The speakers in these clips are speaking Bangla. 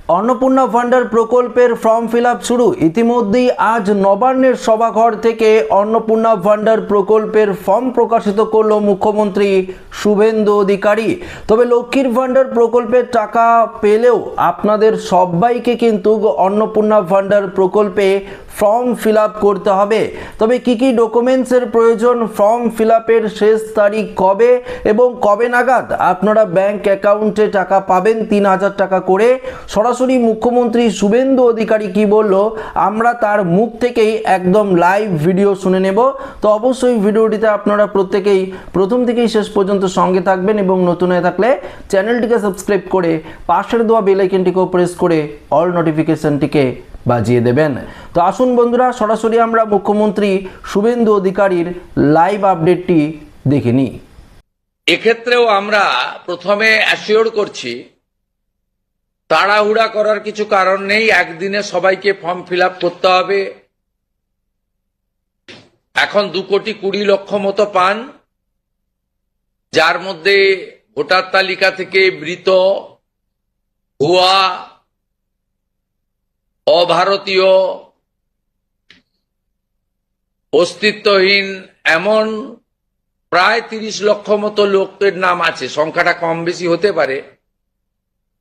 অন্নপূর্ণা ভান্ডার প্রকল্পের ফর্ম ফিল আপ শুরু। ইতিমধ্যেই আজ নবান্নের সভাঘর থেকে অন্নপূর্ণা ভান্ডার প্রকল্পের ফর্ম প্রকাশিত করল মুখ্যমন্ত্রী শুভেন্দু অধিকারী। তবে লক্ষ্মীর ভান্ডার প্রকল্পের টাকা পেলেও আপনাদের সবাইকে কিন্তু অন্নপূর্ণা ভান্ডার প্রকল্পে ফর্ম ফিল আপ করতে হবে। তবে কি কি ডকুমেন্টসের প্রয়োজন, ফর্ম ফিল আপের শেষ তারিখ কবে এবং কবে নাগাদ আপনারা ব্যাংক অ্যাকাউন্টে টাকা পাবেন ৩,০০০ টাকা করে, সরাসরি মুখ্যমন্ত্রী শুভেন্দু অধিকারী কি বলল আমরা তার মুখ থেকেই একদম লাইভ ভিডিও শুনে নেব। তো অবশ্যই ভিডিওটিতে আপনারা প্রত্যেকেই প্রথম থেকেই শেষ পর্যন্ত সঙ্গে থাকবেন এবং নতুন হয়ে থাকলে চ্যানেলটিকে সাবস্ক্রাইব করে পাশের দেওয়া বেল আইকনটিকেও প্রেস করে অল নোটিফিকেশনটিকে বাজিয়ে দেবেন। তো আসুন বন্ধুরা, সরাসরি আমরা মুখ্যমন্ত্রী শুভেন্দু অধিকারীর লাইভ আপডেটটি দেখে নিই। এক্ষেত্রেও আমরা প্রথমে অ্যাসিওর করছি তাড়াহুড়া করার কিছু কারণ নেই। একদিনে সবাইকে ফর্ম ফিল আপ করতে হবে। এখন 2,20,00,000 মতো পান, যার মধ্যে ভোটার তালিকা থেকে মৃত, ভুয়া, অভারতীয়, অস্তিত্বহীন এমন প্রায় 30 লক্ষ মতো লোকের নাম আছে। সংখ্যাটা কম বেশি হতে পারে,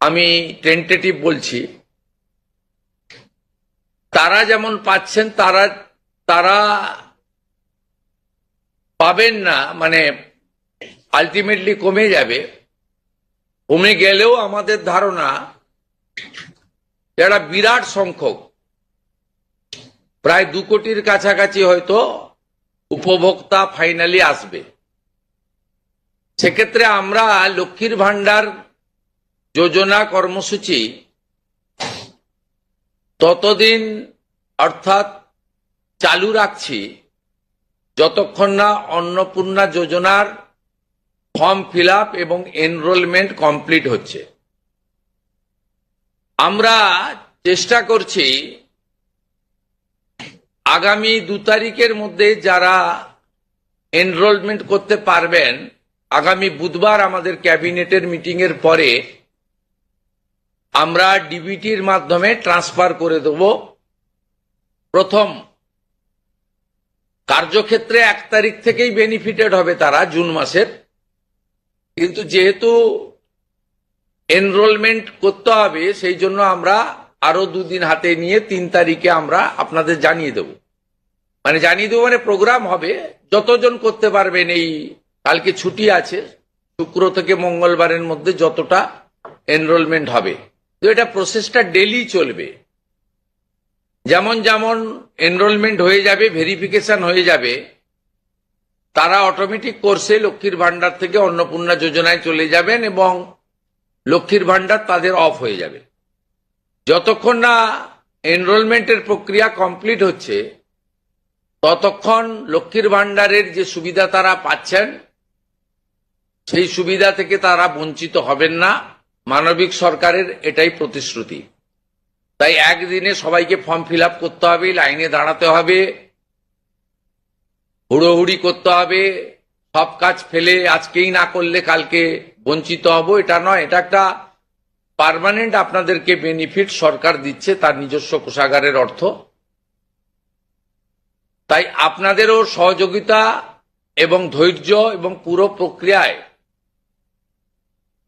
আমি টেন্টেটিভ বলছি। তারা যেমন পাচ্ছেন তারা পাবেন না, মানে আলটিমেটলি কমে যাবে। কমে গেলেও আমাদের ধারণা যারা বিরাট সংখ্যক, প্রায় 2 কোটির কাছাকাছি হয়তো উপভোক্তা ফাইনালি আসবে। সেক্ষেত্রে আমরা লক্ষ্মীর ভান্ডার যোজনা কর্মসূচি ততদিন অর্থাৎ চালু রাখছি যতক্ষণ না অন্নপূর্ণা যোজনার ফর্ম ফিল আপ এবং এনরোলমেন্ট কমপ্লিট হচ্ছে। আমরা চেষ্টা করছি আগামী 2 তারিখের মধ্যে যারা এনরোলমেন্ট করতে পারবেন, আগামী বুধবার আমাদের ক্যাবিনেটের মিটিং এর পরে আমরা ডিবিটির মাধ্যমে ট্রান্সফার করে দেব। প্রথম কার্যক্ষেত্রে 1 তারিখ থেকেই বেনিফিটেড হবে তারা, জুন মাসের। কিন্তু যেহেতু এনরোলমেন্ট করতে হবে, সেই জন্য আমরা আরো 2 দিন হাতে নিয়ে 3 তারিখে আমরা আপনাদের জানিয়ে দেব। মানে প্রোগ্রাম হবে, যতজন করতে পারবেন। এই কালকে ছুটি আছে, শুক্র থেকে মঙ্গলবারের মধ্যে যতটা এনরোলমেন্ট হবে। তো এটা প্রসেসটা ডেলি চলবে। যেমন যেমন এনরোলমেন্ট হয়ে যাবে, ভেরিফিকেশন হয়ে যাবে, তারা অটোমেটিক কোর্সে লক্ষ্মীর ভান্ডার থেকে অন্নপূর্ণা যোজনায় চলে যাবেন এবং লক্ষ্মীর ভান্ডার তাদের অফ হয়ে যাবে। যতক্ষণ না এনরোলমেন্টের প্রক্রিয়া কমপ্লিট হচ্ছে ততক্ষণ লক্ষ্মীর ভান্ডারের যে সুবিধা তারা পাচ্ছেন সেই সুবিধা থেকে তারা বঞ্চিত হবেন না। মানবিক সরকারের এটাই প্রতিশ্রুতি। তাই একদিনে সবাইকে ফর্ম ফিল আপ করতে হবে, লাইনে দাঁড়াতে হবে, হুড়োহুড়ি করতে হবে। সব কাজ ফেলে আজকেই না করলে কালকে বঞ্চিত হব, এটা নয়। এটা একটা পার্মানেন্ট আপনাদেরকে বেনিফিট সরকার দিচ্ছে তার নিজস্ব কোষাগারের অর্থ। তাই আপনাদেরও সহযোগিতা এবং ধৈর্য এবং পুরো প্রক্রিয়ায়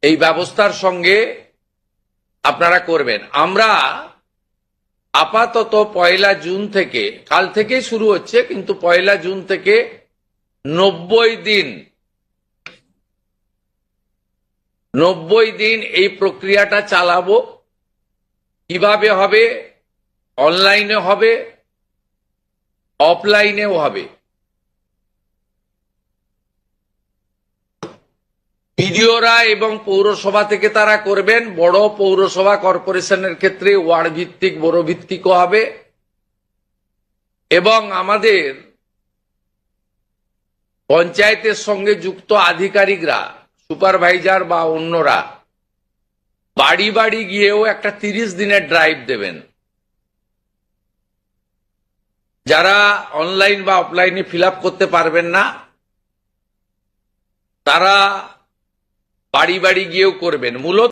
এই ব্যবস্থার সঙ্গে আপনারা করবেন। আমরা আপাতত 1 জুন থেকে, কাল থেকেই শুরু হচ্ছে, কিন্তু 1 জুন থেকে 90 দিন এই প্রক্রিয়াটা চালাবো। কিভাবে হবে? অনলাইনে হবে, অফলাইনেও হবে। বিডিওরা এবং পৌরসভা থেকে তারা করবেন। বড় পৌরসভা কর্পোরেশনের ক্ষেত্রে ওয়ার্ড ভিত্তিক, বড় ভিত্তিকও হবে। এবং আমাদের পঞ্চায়েতের সঙ্গে যুক্ত আধিকারিকরা, সুপারভাইজার বা অন্যরা বাড়ি বাড়ি গিয়েও একটা 30 দিনের ড্রাইভ দেবেন। যারা অনলাইন বা অফলাইনে ফিল আপ করতে পারবেন না তারা বাড়ি বাড়ি গিয়েও করবেন। মূলত